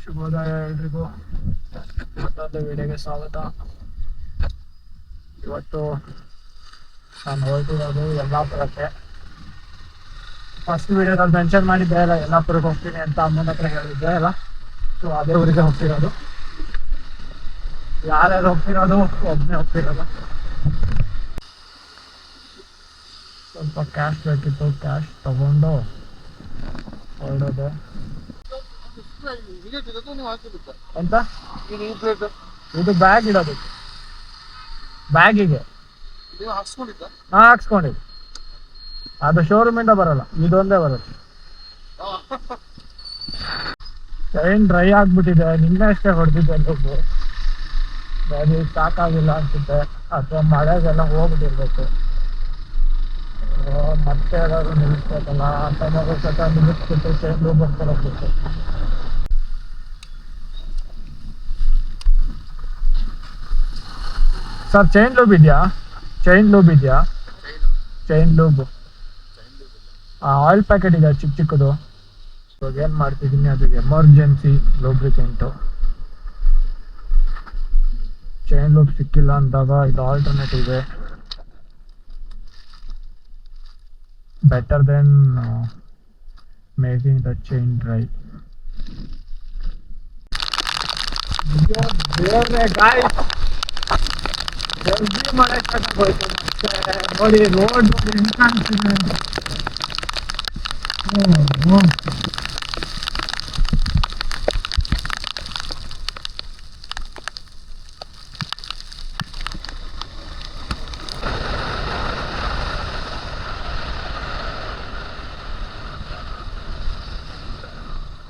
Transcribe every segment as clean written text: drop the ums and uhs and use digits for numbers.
ಶುಭೋದಯ ಎಲ್ರಿಗೂ, ಮತ್ತೊಂದು ವಿಡಿಯೋಗೆ ಸ್ವಾಗತ. ಇವತ್ತು ನಾನು ಹೊರಟಿರೋದು ಯಲ್ಲಾಪುರಕ್ಕೆ. ಫಸ್ಟ್ ವಿಡಿಯೋದಲ್ಲಿ ಮೆನ್ಷನ್ ಮಾಡಿದ್ದೆ ಅಲ್ಲ, ಯಲ್ಲಾಪುರಕ್ಕೆ ಹೋಗ್ತೀನಿ ಅಂತ ಅಮ್ಮನ ಹತ್ರ ಹೇಳಿದ್ದೆ ಅಲ್ಲ. ಸೊ ಅದೇ ಊರಿಗೆ ಹೋಗ್ತಿರೋದು. ಯಾರ್ಯಾರು ಹೋಗ್ತಿರೋದು? ಒಬ್ಬನೇ ಹೋಗ್ತಿರೋದು. ಸ್ವಲ್ಪ ಕ್ಯಾಶ್ ಬೇಕಿತ್ತು, ಕ್ಯಾಶ್ ತಗೊಂಡು ಹೊರಡೋದು. ಎಂತ ಇದು ಬ್ಯಾಗ್ ಇಡೋದು, ಬ್ಯಾಗಿಗೆ ಹಾಕ್ಸ್ಕೊಂಡಿದ್ದು. ಅದು ಶೋರೂಮ್ ಇಂದ ಬರಲ್ಲ, ಇದೊಂದೇ ಬರುತ್ತೆ. ಚೈನ್ ಡ್ರೈ ಆಗ್ಬಿಟ್ಟಿದೆ, ನಿನ್ನೆ ಅಷ್ಟೇ ಹೊಡೆದಿದ್ದೆ. ಗಾಡಿ ಸಾಕಾಗಿಲ್ಲ ಅನ್ಸುತ್ತೆ, ಅಥವಾ ಮಳೆಗೆಲ್ಲ ಹೋಗ್ಬಿಟ್ಟಿರ್ಬೇಕು. ಮತ್ತೆ ಏನಾದ್ರು ನಿಲ್ಲಿಸ್ಬೇಕಲ್ಲ ಅಂತ ನಿಲ್ಲಿಸ್ಬಿಟ್ಟು ಚೈನ್ ಲೂಬ್ ಬರ್ಕೊಳಕ್ಬಿಟ್ಟು. ಸರ್ ಚೈನ್ ಲೂಬ್ ಇದೆಯಾ? ಚೈನ್ ಲೂಬ್ ಇದೆಯಾ? ಚೈನ್ ಲೂಬ್ ಆಯಿಲ್ ಪ್ಯಾಕೆಟ್ ಇದೆ ಚಿಕ್ಕ ಚಿಕ್ಕದು. ಇವಾಗ ಏನು ಮಾಡ್ತಿದ್ದೀನಿ, ಅದಕ್ಕೆ ಎಮರ್ಜೆನ್ಸಿ ಲೂಬ್ರಿಕೆಂಟು. ಚೈನ್ ಲೂಬ್ ಸಿಕ್ಕಿಲ್ಲ ಅಂದಾಗ ಇದು ಆಲ್ಟರ್ನೇಟಿವ್ ಇದೆ, better then making the chain dry. ಜಲ್ದಿ ಮಳೆ ಹೋಯ್ತು ನೋಡಿ, ರೋಡ್ ಹೆಂಗ್ ಕಾಣಿಸ್ತಿದೆ.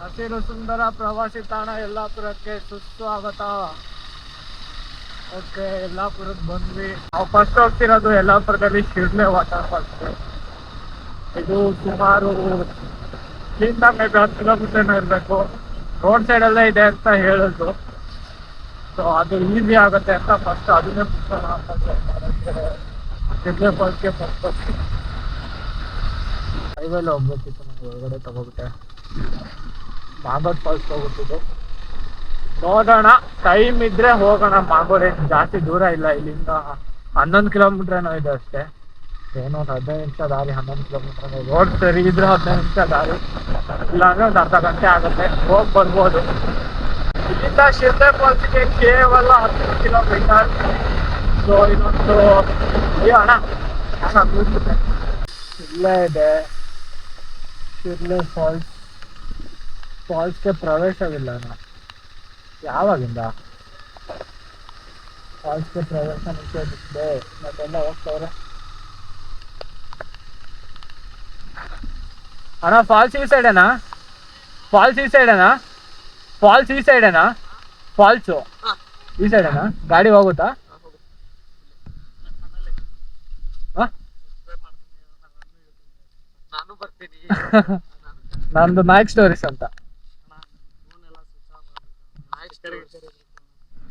ಹಸಿರು ಸುಂದರ ಪ್ರವಾಸಿ ತಾಣ ಯಲ್ಲಾಪುರಕ್ಕೆ ಸುಸ್ವಾಗತ. ಓಕೆ, ಯಲ್ಲಾಪುರಕ್ಕೆ ಬಂದ್ವಿ. ನಾವು ಫಸ್ಟ್ ಹೋಗ್ತಿರೋದು ಯಲ್ಲಾಪುರದಲ್ಲಿ ಶಿರ್ಲೆ ವಾಟರ್ ಫಾಲ್ಸ್. ಇದು ಸುಮಾರು ಇಲ್ಲಿಂದ ಮೇಬಿ 10 ಕಿಲೋಮೀಟರ್ ಇರಬೇಕು. ರೋಡ್ ಸೈಡಲ್ಲೇ ಇದೆ ಅಂತ ಹೇಳಿದ್ರು. ಸೊ ಅದು ಈಸಿ ಆಗುತ್ತೆ ಅಂತ ಫಸ್ಟ್ ಅದನ್ನೇ ಶಿರ್ಲೆ ಫಾಲ್ಸ್ಗೆ ಫಸ್ಟ್ ಹೈವೇಲಿ ಹೋಗ್ಬೇಕಿತ್ತು. ನಾನು ಹೊರಗಡೆ ತಗೋಬಿಟ್ಟೆ, ಮಾಗೋಡ್ ಫಾಲ್ಸ್ ಹೋಗ್ಬಿಟ್ಟಿದ್ದು. ನೋಡೋಣ, ಟೈಮ್ ಇದ್ರೆ ಹೋಗೋಣ. ಮಾಗೋಡ್ ಜಾಸ್ತಿ ದೂರ ಇಲ್ಲ, ಇಲ್ಲಿಂದ 11 ಕಿಲೋಮೀಟರ್ ಏನೋ ಇದೆ ಅಷ್ಟೇ. ಏನೋ ಒಂದು 15 ನಿಮಿಷ ದಾರಿ, 11 ಕಿಲೋಮೀಟರ್. ರೋಡ್ ಸರಿ ಇದ್ರೆ 15 ನಿಮಿಷ ದಾರಿ, ಇಲ್ಲಾಂದ್ರೆ ಒಂದು ಅರ್ಧ ಗಂಟೆ ಆಗುತ್ತೆ, ಹೋಗಿ ಬರ್ಬೋದು. ಇಲ್ಲಿಂದ ಶಿರ್ಲೆ ಫಾಲ್ಸ್ಗೆ ಕೇವಲ 10 ಕಿಲೋಮೀಟರ್. ಸೊ ಇನ್ನೊಂದು ಅಣ್ಣ ಇಲ್ಲೇ ಇದೆ ಶಿರ್ಲೆ ಫಾಲ್ಸ್. ಫಾಲ್ಸ್ಗೆ ಪ್ರವೇಶವಿಲ್ಲ ಅಣ್ಣ. ಯಾವಾಗಿಂದ ಫಾಲ್ಸ್ಗೆ ಪ್ರವೇಶ ನಿಷೇಧಿಸಿದೆ, ಮತ್ತೆಲ್ಲ ಹೋಗ್ತವ್ರೆ ಅಣ್ಣ. ಫಾಲ್ಸ್ ಈ ಸೈಡೇನಾ? ಫಾಲ್ಸ್ ಈ ಸೈಡೇನಾ? ಫಾಲ್ಸ್ ಈ ಸೈಡೇನಾ? ಫಾಲ್ಸು ಈ ಸೈಡೇನಾ? ಗಾಡಿ ಹೋಗುತ್ತಾ? ನಂದು ನಾಯ್ಕ್ ಸ್ಟೋರೀಸ್ ಅಂತ.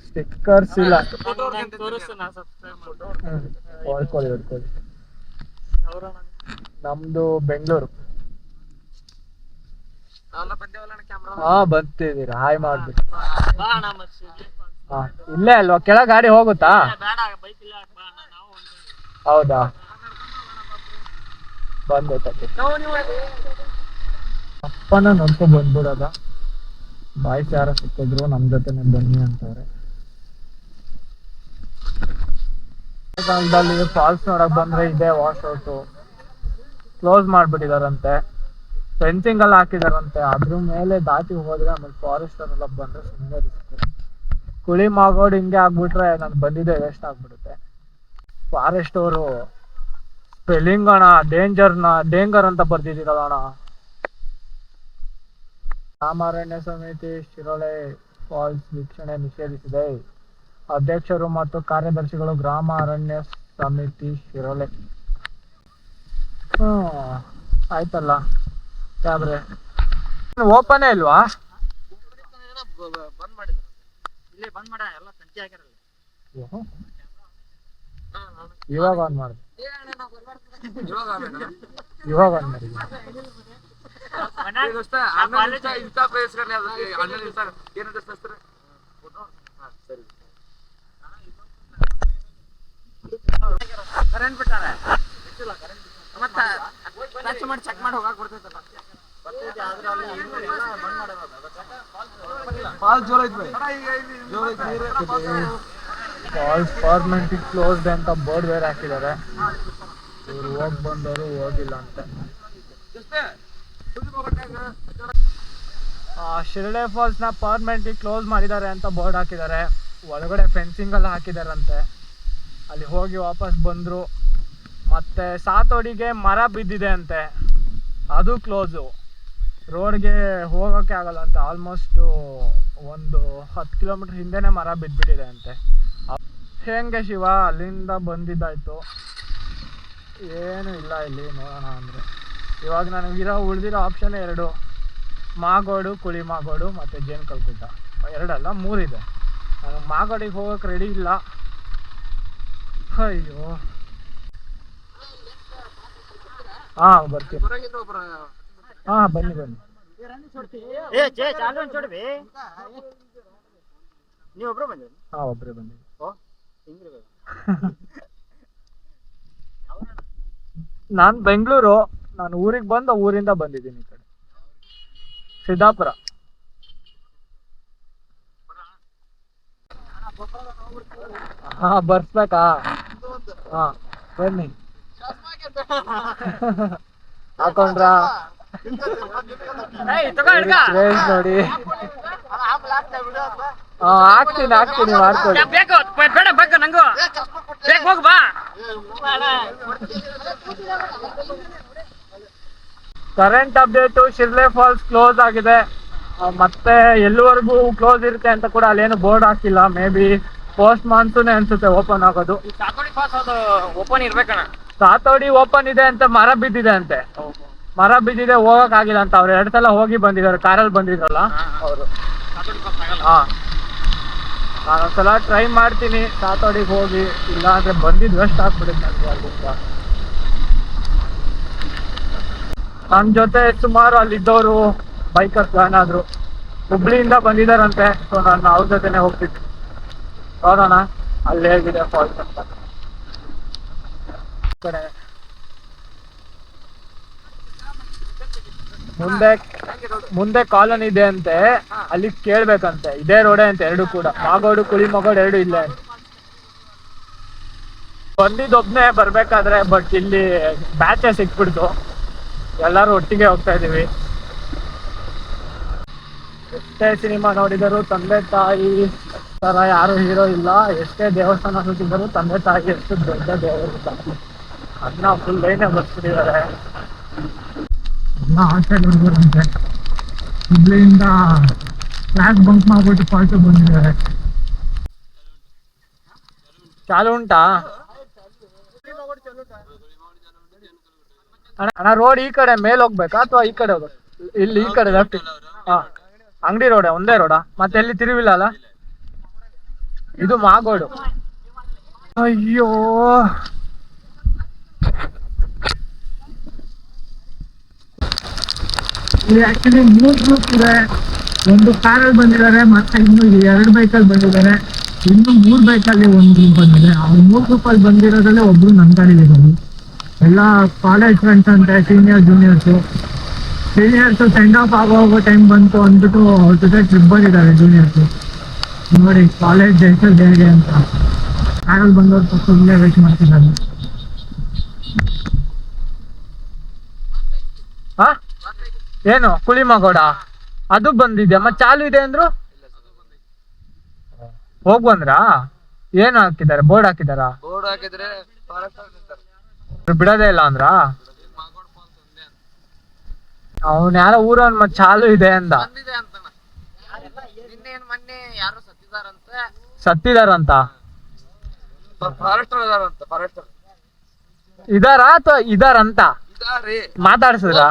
ಸ್ಟಿಕ್ಕರ್ಸ್ ಇಲ್ಲ. ಹೊಡ್ಕೊಳ್ಳಿ. ನಮ್ದು ಬೆಂಗಳೂರು. ಬಂತಿದ್ದೀರಾ? ಹಾಯ್ ಮಾಡ್ಬಿಟ್ಟು. ಇಲ್ಲೇ ಅಲ್ವಾ, ಕೆಳಗೆ ಗಾಡಿ ಹೋಗುತ್ತಾ? ಹೌದಾ, ಬಂದೈತೆ. ಅಪ್ಪನ ನೋಡ್ಕೊ ಬಂದ್ಬಿಡೋದ. ಬಾಯ್ಸ್ ಯಾರ ಸಿಕ್ಕಿದ್ರು ನಮ್ ಜೊತೆನೆ ಬನ್ನಿ ಅಂತವ್ರೆ. ಕಾಲದಲ್ಲಿ ಫಾಲ್ಸ್ ನೋಡಕ್ ಬಂದ್ರೆ ಇದೆ ವಾಶ್ ಔಟು. ಕ್ಲೋಸ್ ಮಾಡ್ಬಿಟ್ಟಿದಾರಂತೆ, ಫೆನ್ಸಿಂಗ್ ಎಲ್ಲ ಹಾಕಿದಾರಂತೆ. ಅದ್ರ ಮೇಲೆ ದಾಟಿ ಹೋದ್ರೆ ಆಮೇಲೆ ಫಾರೆಸ್ಟರ್ ಎಲ್ಲ ಬಂದ್ರೆ ಸುಮ್ಮನೆ ರಿಸ್ಕ್. ಕುಳಿ ಮಾಗೋಡ್ ಹಿಂಗೆ ಆಗ್ಬಿಟ್ರೆ ನಾನು ಬಂದಿದ್ದೆ ವೇಸ್ಟ್ ಆಗ್ಬಿಡುತ್ತೆ. ಫಾರೆಸ್ಟ್ ಅವರು ಸ್ಪೆಲ್ಲಿಂಗ್ ಅಣ್ಣ ಡೇಂಜರ್ ಅಂತ ಬರ್ದಿದ್ದೀರಲ್ಲ ಅಣ್ಣ. ಗ್ರಾಮಾರಣ್ಯ ಸಮಿತಿ ಶಿರೋಳೆ ಫಾಲ್ಸ್ ವೀಕ್ಷಣೆ ನಿಷೇಧಿಸಿದೆ. ಅಧ್ಯಕ್ಷರು ಮತ್ತು ಕಾರ್ಯದರ್ಶಿಗಳು, ಗ್ರಾಮ ಅರಣ್ಯ ಸಮಿತಿ ಶಿರೋಳೆ. ಆಯ್ತಲ್ಲ ಕ್ಯಾಬ್ರೆ. ಓಪನೇ ಇಲ್ವಾ? ಇವಾಗ ಆನ್ ಮಾಡಿ. ಚೆಕ್ ಮಾಡಿ ಹೋಗಕ್ ಬರ್ತೈತಲ್ಲ ಫಾಲ್ಸ್ ಪರ್ಮನೆಂಟ್ಲಿ ಕ್ಲೋಸ್ಡ್ ಅಂತ ಬೋರ್ಡ್ ಬೇರೆ ಹಾಕಿದ್ದಾರೆ. ಇವ್ರು ಹೋಗಿ ಬಂದವರು ಹೋಗಿಲ್ಲ ಅಂತೆ. ಶಿರಳೆ ಫಾಲ್ಸ್ ನ ಪರ್ಮನೆಂಟ್ಲಿ ಕ್ಲೋಸ್ ಮಾಡಿದ್ದಾರೆ ಅಂತ ಬೋರ್ಡ್ ಹಾಕಿದ್ದಾರೆ. ಒಳಗಡೆ ಫೆನ್ಸಿಂಗ್ ಎಲ್ಲ ಹಾಕಿದಾರಂತೆ. ಅಲ್ಲಿ ಹೋಗಿ ವಾಪಸ್ ಬಂದ್ರು. ಮತ್ತೆ ಸಾತೋಡಿಗೆ ಮರ ಬಿದ್ದಿದೆ ಅಂತೆ, ಅದು ಕ್ಲೋಸು. ರೋಡ್ಗೆ ಹೋಗೋಕ್ಕೆ ಆಗಲ್ಲ ಅಂತ. ಆಲ್ಮೋಸ್ಟ್ ಒಂದು 10 ಕಿಲೋಮೀಟರ್ ಹಿಂದೆನೇ ಮರ ಬಿದ್ದುಬಿಟ್ಟಿದೆ ಅಂತೆ. ಹೆಂಗೆ ಶಿವ ಅಲ್ಲಿಂದ ಬಂದಿದ್ದಾಯ್ತು, ಏನು ಇಲ್ಲ ಇಲ್ಲಿ ನೋಡೋಣ ಅಂದರೆ. ಇವಾಗ ನನಗಿರೋ ಉಳಿದಿರೋ ಆಪ್ಷನ್ 2: ಮಾಗೋಡು, ಕುಳಿ ಮಾಗೋಡು ಮತ್ತು ಜೇನು ಕಲ್ಗುಡ್ಡ. 2 ಅಲ್ಲ 3 ಇದೆ. ನನಗೆ ಮಾಗೋಡಿಗೆ ಹೋಗೋಕೆ ರೆಡಿ ಇಲ್ಲ. ಅಯ್ಯೋ ಹಾಂ ಬರ್ತೀನಿ. ಹಾಂ ಬನ್ನಿ ಬನ್ನಿ. ನೀವು ಒಬ್ರು ಬಂದ್ರಿ? ಹಾಂ ಒಬ್ಬರೇ ಬನ್ನಿ. ನಾನು ಬೆಂಗಳೂರು. ನಾನು ಊರಿಗೆ ಬಂದು ಊರಿಂದ ಬಂದಿದ್ದೀನಿ ಈ ಕಡೆ ಸಿದ್ದಾಪುರ. ಹಾಂ ಬರ್ಸ್ಬೇಕಾ? ಹಾಂ ಬನ್ನಿ. ಹಾಕೊಂಡ್ರಾ ನೋಡಿ. ಹಾಕ್ತೀನಿ ಮಾಡ್ಕೊಳ್ಳಿ. ಕರೆಂಟ್ ಅಪ್ಡೇಟು ಶಿರ್ಲೆ ಫಾಲ್ಸ್ ಕ್ಲೋಸ್ ಆಗಿದೆ. ಮತ್ತೆ ಎಲ್ಲಿವರೆಗೂ ಕ್ಲೋಸ್ ಇರುತ್ತೆ ಅಂತ ಕೂಡ ಅಲ್ಲೇನು ಬೋರ್ಡ್ ಹಾಕಿಲ್ಲ. ಮೇ ಬಿ ಪೋಸ್ಟ್ ಮಾನ್ಸೂನ್ ಅನ್ಸುತ್ತೆ ಓಪನ್ ಆಗೋದು. ಓಪನ್ ಇರ್ಬೇಕಣ್ಣ. ಸಾತೋಡಿ ಓಪನ್ ಇದೆ ಅಂತ, ಮರ ಬಿದ್ದಿದೆ ಅಂತೆ. ಮರ ಬಿದ್ದಿದೆ, ಹೋಗಕ್ ಆಗಿಲ್ಲ ಅಂತ. ಅವ್ರು 2 ಸಲ ಹೋಗಿ ಬಂದಿದ್ದಾರೆ, ಕಾರಲ್ಲಿ ಬಂದಿದ್ರಲ್ಲ ಅವರು. ಹಾ ನಾನೊಂದ್ಸಲ ಟ್ರೈ ಮಾಡ್ತೀನಿ ಸಾತೋಡಿಗೆ ಹೋಗಿ. ಇಲ್ಲ ಅಂದ್ರೆ ಬಂದಿದ್ದು ವೇಸ್ಟ್ ಆಗ್ಬಿಡುತ್ತೆ ನನಗೆ ಅಲ್ಲಿಂದ. ನನ್ನ ಜೊತೆ ಸುಮಾರು ಅಲ್ಲಿದ್ದವರು ಬೈಕರ್ಸ್ ಜಾಯ್ನ್ ಆದ್ರು. ಹುಬ್ಳಿಯಿಂದ ಬಂದಿದ್ದಾರಂತೆ. ಸೊ ನಾನು ಅವ್ರ ಜೊತೆನೆ ಹೋಗ್ತಿದ್ದೆ. ನೋಡೋಣ ಅಲ್ಲಿ ಹೇಗಿದೆ ಫಾಲ್ಸ್ ಅಂತ. ಕಡೆ ಮುಂದೆ ಕಾಲೋನಿ ಇದೆ ಅಂತೆ, ಅಲ್ಲಿ ಕೇಳ್ಬೇಕಂತೆ. ಇದೇ ರೋಡೇ ಅಂತೆ 2 ಕೂಡ. ಮಾಗೋಡು ಕುಳಿ ಮಾಗೋಡು 2 ಇಲ್ಲೇ ಅಂತೆ. ಬಂದಿದ್ದೊಬ್ನೇ ಬರ್ಬೇಕಾದ್ರೆ, ಬಟ್ ಇಲ್ಲಿ ಬ್ಯಾಚೆ ಸಿಕ್ಬಿಡ್ತು. ಎಲ್ಲರೂ ಒಟ್ಟಿಗೆ ಹೋಗ್ತಾ ಇದೀವಿ. ಎಷ್ಟೇ ಸಿನಿಮಾ ನೋಡಿದರೂ ತಂದೆ ತಾಯಿ ತರ ಯಾರು ಹೀರೋ ಇಲ್ಲ. ಎಷ್ಟೇ ದೇವಸ್ಥಾನ ಸುತ್ತಿದ್ದರೂ ತಂದೆ ತಾಯಿ ಎಷ್ಟು ದೊಡ್ಡ ದೇವರಿಲ್ಲ. ಅದನ್ನ ಫುಲ್ ಲೈನೇ ಬರ್ಸ್ಬಿಟ್ಟಿದ್ದಾರೆ. ಎಲ್ಲ ಹಾಸ್ಟೆಲ್ ಹುಡುಗರಂತೆ. ಹುಬ್ಳಿಯಿಂದ ಕ್ಲಾಸ್ ಬಂಕ್ ಮಾಡ್ಬಿಟ್ಟು ಫಾಲ್ಸ್ ಬಂದಿದ್ದಾರೆ. ಚಾಲು ಉಂಟಾ ಅಣ್ಣ? ರೋಡ್ ಈ ಕಡೆ ಮೇಲೆ ಹೋಗ್ಬೇಕಾ ಅಥವಾ ಈ ಕಡೆ ಹೋಗ್ಬೇಕು? ಇಲ್ಲಿ ಈ ಕಡೆ ಲೆಫ್ಟ್. ಹಾ ಅಂಗಡಿ ರೋಡ್ ಒಂದೇ ರೋಡಾ? ಮತ್ತೆ ಎಲ್ಲಿ ತಿರುವಿಲ್ಲ ಅಲ್ಲ? ಇದು ಮಾಗೋಡು. ಅಯ್ಯೋ ಇಲ್ಲಿ ಆಕ್ಚುಲಿ 3 ಗ್ರೂಪ್ ಇದೆ. ಒಂದು ಕಾರಲ್ಲಿ ಬಂದಿದ್ದಾರೆ, ಮತ್ತೆ ಇನ್ನು 2 ಬೈಕಲ್ಲಿ ಬಂದಿದ್ದಾರೆ. ಇನ್ನು 3 ಬೈಕಲ್ಲಿ ಒಂದು ಗ್ರೂಪ್ ಬಂದಿದೆ. ಅವ್ರು 3 ಗ್ರೂಪಲ್ಲಿ ಬಂದಿರೋದ್ರಲ್ಲೇ ಒಬ್ರು ನನ್ನ ಗಾಡಿಲಿರೋದು. ಎಲ್ಲ ಕಾಲೇಜ್ ಫ್ರೆಂಡ್ಸ್ ಅಂತೆ, ಜೂನಿಯರ್ಸು ಸೆಂಡ್ ಆಫ್ ಹೋಗೋ ಟೈಮ್ ಬಂತು ಅಂದ್ಬಿಟ್ಟು ಅವ್ರ ಜೊತೆ ಟ್ರಿಪ್ ಬಂದಿದ್ದಾರೆ ಜೂನಿಯರ್ಸು. ನೋಡಿ ಕಾಲೇಜ್ ಡೇಸಲ್ಲಿ ಹೇಗೆ ಅಂತ. ಕಾರಲ್ಲಿ ಬಂದವ್ರು ಸ್ವಲ್ಪ ಇಲ್ಲೇ ವೇಟ್ ಮಾಡ್ತಿದ್ದಾರೆ. ಹಾ ಏನು ಕುಳಿಮಗೋಡ ಅದು ಬಂದಿದ್ಯಾ? ಮತ್ತೆ ಚಾಲು ಇದೆ ಅಂದ್ರು. ಹೋಗ್ ಬಂದ್ರಾ? ಏನು ಹಾಕಿದ್ದಾರೆ? ಬೋರ್ಡ್ ಹಾಕಿದಾರ? ಬಿಡೋದೇ ಇಲ್ಲ ಅಂದ್ರ? ಅವ್ನ ಯಾರೋ ಊರವನ್ ಮತ್ ಚಾಲು ಇದೆ ಅಂದ. ಸತ್ತಿದಾರಂತ ಇದಾರ ಅಥವಾ ಇದಾರಂತ ಮಾತಾಡ್ಸಿದ್ರ?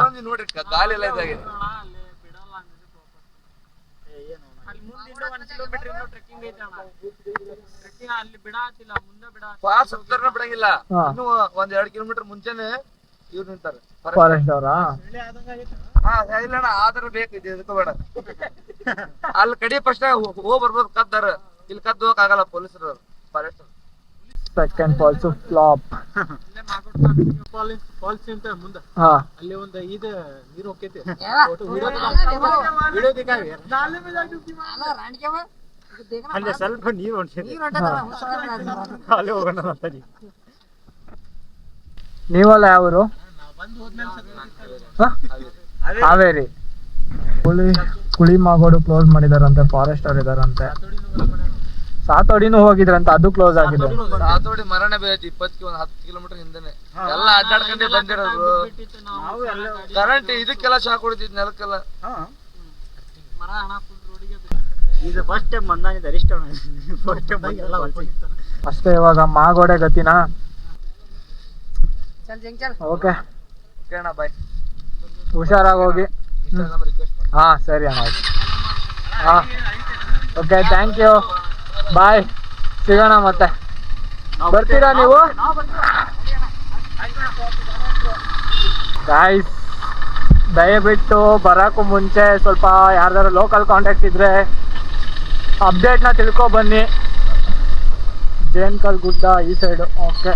ಬಿಡಂಗಿಲ್ಲ. ಇನ್ನು 1-2 ಕಿಲೋಮೀಟರ್ ಮುಂಚೆನೆ ಇವ್ರು ನಿಂತಾರೆ, ಫಾರೆಸ್ಟ್ ಅವರಾ? ಇಲ್ಲಣ್ಣ ಆದ್ರ ಬೇಕು ಇದಕ್ಕೆ ಬೇಡ. ಅಲ್ಲಿ ಕಡಿ ಫಸ್ಟ್ ಹೋಗ್ ಬರ್ಬೋದು ಕದ್ದಾರ, ಇಲ್ಲಿ ಕದ್ದು ಹೋಗಕ್ ಆಗಲ್ಲ ಪೊಲೀಸರು forest. Second falls flop. Falls ಅಂತ ಮುಂದೆ ಹಾ ಅಲ್ಲಿ ಒಂದು ಇದು ನೀರು ಹೋಗ್ತೈತಿ ಅಲ್ಲಿ ಸ್ವಲ್ಪ ನೀರು ಹೊಂಟೈತಿ ಅಲ್ಲಿ ಹೋಗೋಣ ಅಂತ. ನೀವಲ್ಲ ಯಾವರು? ಹಾವೇರಿ. ಕುಳಿ ಮಾಗೋಡು ಕ್ಲೋಸ್ ಮಾಡಿದಾರಂತೆ, ಫಾರೆಸ್ಟ್ ಅವ್ರು ಇದಾರಂತೆ. ಸಾತೋಡಿನೂ ಹೋಗಿದ್ರಂತೆ, ಅದು ಕ್ಲೋಸ್ ಆಗಿದೆ. ಸಾತೋಡಿ ಮರಣ ಬೇಜಿ 10 ಕಿಲೋಮೀಟರ್ ಹಿಂದೆನೆ ಎಲ್ಲ ಅಡ್ಡಾಡ್ಕೊಂಡೆ ಬಂದಿರೋದು. ಕರೆಂಟ್ ಇದಕ್ಕೆಲ್ಲ ಶಾಕ್ ಹೊಡಿತಿದ್ ನೆಲಕ್ಕೆಲ್ಲ. ಇದು ಫಸ್ಟ್ ಟೈಮ್ ಬಂದಾಗಿದೆ ಅರಿಷ್ಟ ಅಷ್ಟೇ. ಇವಾಗ ಮಾಗೋಡೆ ಗತಿನಾ? ಓಕೆ ಅಣ್ಣ ಬಾಯ್, ಹುಷಾರಾಗಿ ಹೋಗಿ. ರಿಕ್ವೆಸ್ಟ್ ಮಾಡಿ. ಹಾ ಸರಿ ಅಣ್ಣ, ಹಾ ಓಕೆ ಥ್ಯಾಂಕ್ ಯು, ಬಾಯ್, ಸಿಗೋಣ ಮತ್ತೆ. ಬರ್ತೀರಾ ನೀವು? ಗಾಯ್ಸ್ ದಯವಿಟ್ಟು ಬರೋಕ್ಕೂ ಮುಂಚೆ ಸ್ವಲ್ಪ ಯಾರ್ದಾರು ಲೋಕಲ್ ಕಾಂಟ್ಯಾಕ್ಟ್ ಇದ್ರೆ ಅಪ್ಡೇಟ್ನ ತಿಳ್ಕೊ ಬನ್ನಿ. ಜೇನ್ಕಲ್ ಗುಡ್ಡ ಈ ಸೈಡು. ಓಕೆ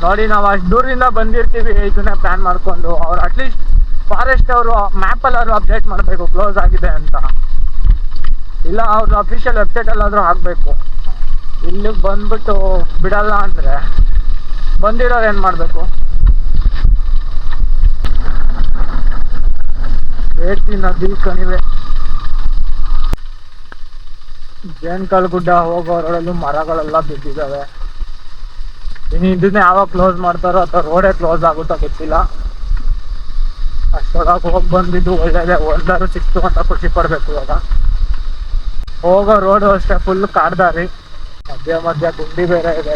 ನೋಡಿ, ನಾವು ಅಷ್ಟು ದೂರದಿಂದ ಬಂದಿರ್ತೀವಿ ಇದನ್ನೇ ಪ್ಲ್ಯಾನ್ ಮಾಡಿಕೊಂಡು. ಅವ್ರು ಅಟ್ಲೀಸ್ಟ್ ಫಾರೆಸ್ಟ್ ಅವರು ಮ್ಯಾಪಲ್ಲಿ ಅವರು ಅಪ್ಡೇಟ್ ಮಾಡಬೇಕು ಕ್ಲೋಸ್ ಆಗಿದೆ ಅಂತ, ಇಲ್ಲ ಅವ್ರ ಅಫಿಷಿಯಲ್ ವೆಬ್ಸೈಟಲ್ಲಾದರೂ ಹಾಕಬೇಕು. ಇಲ್ಲಿಗೆ ಬಂದ್ಬಿಟ್ಟು ಬಿಡಲ್ಲ ಅಂದರೆ ಬಂದಿರೋರು ಏನು ಮಾಡಬೇಕು? ಏಟಿ ನದಿ ಕಣಿವೆ. ಜೇನ್ಕಲ್ ಗುಡ್ಡ ಹೋಗೋ ರೋಡಲ್ಲೂ ಮರಗಳೆಲ್ಲ ಬಿದ್ದಿದ್ದಾವೆ. ಇನ್ನು ಇದನ್ನೇ ಯಾವಾಗ ಕ್ಲೋಸ್ ಮಾಡ್ತಾರೋ ಅಥವಾ ರೋಡೇ ಕ್ಲೋಸ್ ಆಗುತ್ತೋ ಗೊತ್ತಿಲ್ಲ. ಅಷ್ಟೊಳಗೆ ಹೋಗಿ ಬಂದಿದ್ದು ಒಳ್ಳೆಯದೇ, ಒಂದಾರು ಸಿಕ್ತು ಅಂತ ಖುಷಿ ಪಡಬೇಕು. ಇವಾಗ ಹೋಗೋ ರೋಡು ಅಷ್ಟೇ ಫುಲ್ ಕಾಡ್ದಾರಿ, ಮಧ್ಯ ಮಧ್ಯ ಗುಂಡಿ ಬೇರೆ ಇದೆ.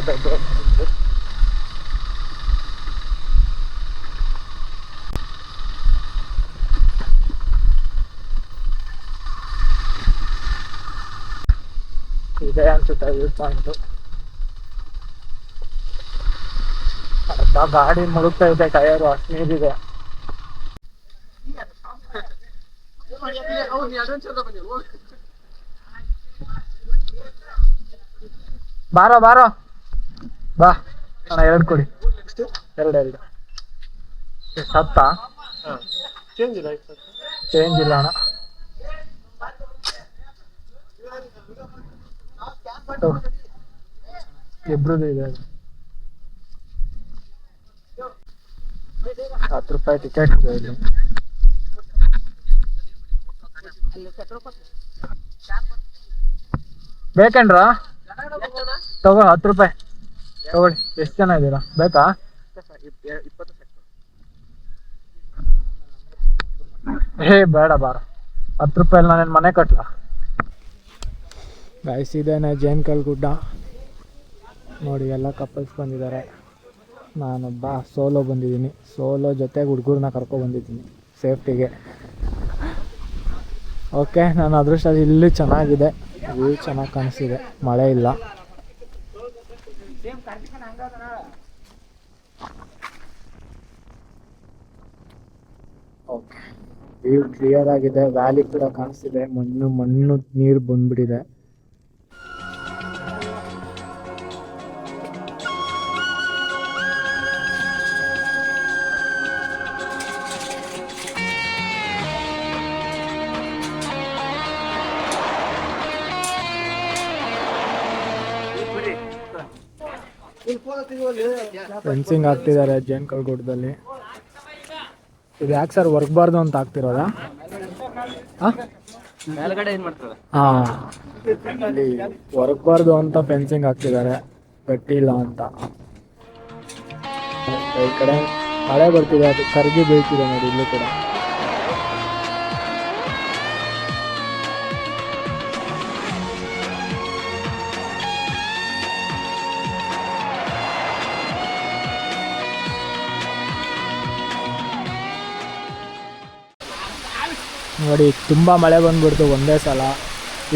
ಇದೆ ಅನ್ಸುತ್ತೆ ವ್ಯೂ ಪಾಯಿಂಟು. ಅರ್ಧ ಗಾಡಿ ಮುಳುಗ್ತಾ ಇದೆ, ಟಯರು ಅಷ್ಟು ನೀರಿದೆ. ಬಾರೋ ಬಾರೋ ಬಾ ಅಣ್ಣ, 2 ಕೊಡಿ. 2 ಎಷ್ಟು ಹತ್ತಾ? ಚೇಂಜ್ ಇಲ್ಲ ಅಣ್ಣ. ಇಬ್ರದ್ದು ಇದೆ. 10 ರೂಪಾಯಿ ಟಿಕೆಟ್ ಇದೆ ಇಲ್ಲಿ. ಬೇಕೇನ್ರ? ತಗೋ 10 ರೂಪಾಯಿ ತಗೊಳ್ಳಿ. ಎಷ್ಟು ಜನ ಇದ್ದೀರಾ? ಬೇಕಾ? 20 ಬೇಡ ಬಾರ, 10 ರೂಪಾಯಿ ನಾನೇನು ಮನೆ ಕಟ್ಲಾ? ಗಾಯ್ಸ್ ಇದೇನೆ ಜೇನ್ಕಲ್ ಗುಡ್ಡ. ನೋಡಿ ಎಲ್ಲ ಕಪಲ್ಸ್ ಬಂದಿದ್ದಾರೆ. ನಾನೊಬ್ಬ ಸೋಲೋ ಬಂದಿದ್ದೀನಿ. ಸೋಲೋ ಜೊತೆಗೆ ಹುಡುಗರನ್ನ ಕರ್ಕೊಬಂದಿದ್ದೀನಿ ಸೇಫ್ಟಿಗೆ. ಓಕೆ, ನಾನು ಅದೃಷ್ಟ ಇಲ್ಲಿ ಚೆನ್ನಾಗಿದೆ, ವ್ಯೂ ಚೆನ್ನಾಗಿ ಕಾಣಿಸ್ತಿದೆ, ಮಳೆ ಇಲ್ಲ. ಓಕೆ, ವ್ಯೂ ಕ್ಲಿಯರ್ ಆಗಿದೆ, ವ್ಯಾಲಿ ಕೂಡ ಕಾಣಿಸ್ತಿದೆ, ಮಣ್ಣು ನೀರು ಬಂದ್ಬಿಟ್ಟಿದೆ. ಫೆನ್ಸಿಂಗ್ ಹಾಕ್ತಿದ್ದಾರೆ ಜೇನ್ಕಲ್ ಗುಡ್ಡದಲ್ಲಿ. ಇದು ಯಾಕೆ ಸರ್ ವರ್ಕ್ಬಾರ್ದು ಅಂತ ಆಗ್ತಿರೋದಾ? ಮೇಲ್ಗಡೆ ಏನ್ ಮಾಡ್ತಾರೆ? ಹಾಂ, ಇಲ್ಲಿ ವರ್ಕ್ಬಾರ್ದು ಅಂತ ಫೆನ್ಸಿಂಗ್ ಹಾಕ್ತಿದ್ದಾರೆ, ಗಟ್ಟಿ ಇಲ್ಲ ಅಂತ. ಈ ಕಡೆ ಮಳೆ ಬರ್ತಿದೆ, ಅದು ಕರ್ಗಿ ಬೀಳ್ತಿದೆ ನೋಡಿ ಇಲ್ಲೂ ಕೂಡ. ನೋಡಿ ತುಂಬ ಮಳೆ ಬಂದ್ಬಿಡ್ತು ಒಂದೇ ಸಲ.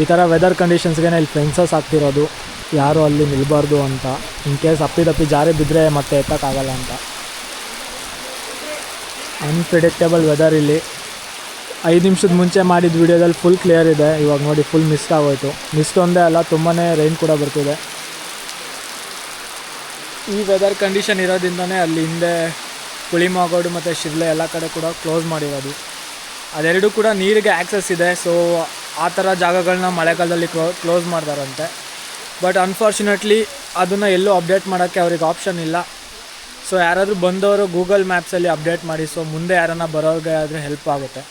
ಈ ಥರ ವೆದರ್ ಕಂಡೀಷನ್ಸ್ಗೆ ಇಲ್ಲಿ ಫೆನ್ಸಸ್ ಹಾಕ್ತಿರೋದು, ಯಾರು ಅಲ್ಲಿ ನಿಲ್ಬಾರ್ದು ಅಂತ, ಇನ್ ಕೇಸ್ ಅಪ್ಪಿದಪ್ಪಿ ಜಾರಿ ಬಿದ್ದರೆ ಮತ್ತೆ ಎತ್ತಕ್ಕಾಗಲ್ಲ ಅಂತ. ಅನ್ಪ್ರಿಡಿಕ್ಟೇಬಲ್ ವೆದರ್ ಇಲ್ಲಿ. 5 ನಿಮಿಷದ ಮುಂಚೆ ಮಾಡಿದ ವಿಡಿಯೋದಲ್ಲಿ ಫುಲ್ ಕ್ಲಿಯರ್ ಇದೆ, ಇವಾಗ ನೋಡಿ ಫುಲ್ ಮಿಸ್ಟ್ ಆಗೋಯ್ತು. ಮಿಸ್ಟ್ ಒಂದೇ ಅಲ್ಲ, ತುಂಬಾ ರೈನ್ ಕೂಡ ಬರ್ತಿದೆ. ಈ ವೆದರ್ ಕಂಡೀಷನ್ ಇರೋದ್ರಿಂದನೇ ಅಲ್ಲಿ ಹಿಂದೆ ಕುಳಿಮಾಗೋಡು ಮತ್ತು ಶಿರ್ಲೆ ಎಲ್ಲ ಕಡೆ ಕೂಡ ಕ್ಲೋಸ್ ಮಾಡಿರೋದು. ಅದೆರಡೂ ಕೂಡ ನೀರಿಗೆ ಆ್ಯಕ್ಸಸ್ ಇದೆ, ಸೊ ಆ ಥರ ಜಾಗಗಳನ್ನ ಮಳೆಗಾಲದಲ್ಲಿ ಕ್ಲೋಸ್ ಮಾಡ್ತಾರಂತೆ. ಬಟ್ ಅನ್ಫಾರ್ಚುನೇಟ್ಲಿ ಅದನ್ನು ಎಲ್ಲೂ ಅಪ್ಡೇಟ್ ಮಾಡೋಕ್ಕೆ ಅವ್ರಿಗೆ ಆಪ್ಷನ್ ಇಲ್ಲ. ಸೊ ಯಾರಾದರೂ ಬಂದವರು ಗೂಗಲ್ ಮ್ಯಾಪ್ಸಲ್ಲಿ ಅಪ್ಡೇಟ್ ಮಾಡಿ, ಸೊ ಮುಂದೆ ಯಾರನ್ನ ಬರೋರಿಗೆ ಆದರೆ ಹೆಲ್ಪ್ ಆಗುತ್ತೆ.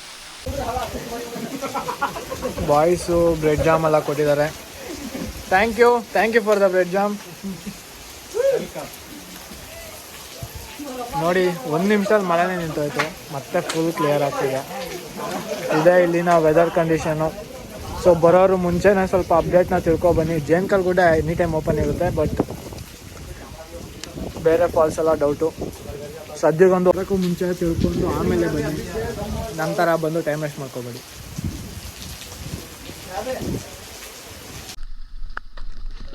ಬಾಯ್ಸು ಬ್ರೆಡ್ ಜಾಮ್ ಎಲ್ಲ ಕೊಟ್ಟಿದ್ದಾರೆ. Thank you for the bread jam. ನೋಡಿ 1 ನಿಮಿಷದಲ್ಲಿ ಮಳೆನೇ ನಿಂತೋಯ್ತು, ಮತ್ತೆ ಫುಲ್ ಕ್ಲಿಯರ್ ಆಗ್ತಿದೆ. ಇದೇ ಇಲ್ಲಿನ ವೆದರ್ ಕಂಡೀಷನು. ಸೊ ಬರೋರು ಮುಂಚೆನೇ ಸ್ವಲ್ಪ ಅಪ್ಡೇಟ್ನ ತಿಳ್ಕೊಬನ್ನಿ. ಜೇನ್ಕಲ್ ಗುಡ್ಡ ಎನಿ ಟೈಮ್ ಓಪನ್ ಇರುತ್ತೆ, ಬಟ್ ಬೇರೆ ಫಾಲ್ಸ್ ಎಲ್ಲ ಡೌಟು. ಸದ್ಯಗೊಂದು ಹೋಗೋಕ್ಕೂ ಮುಂಚೆ ತಿಳ್ಕೊಂಡು ಆಮೇಲೆ ಬನ್ನಿ, ನಂತರ ಬಂದು ಟೈಮ್ ವೇಸ್ಟ್ ಮಾಡ್ಕೋಬೇಡಿ.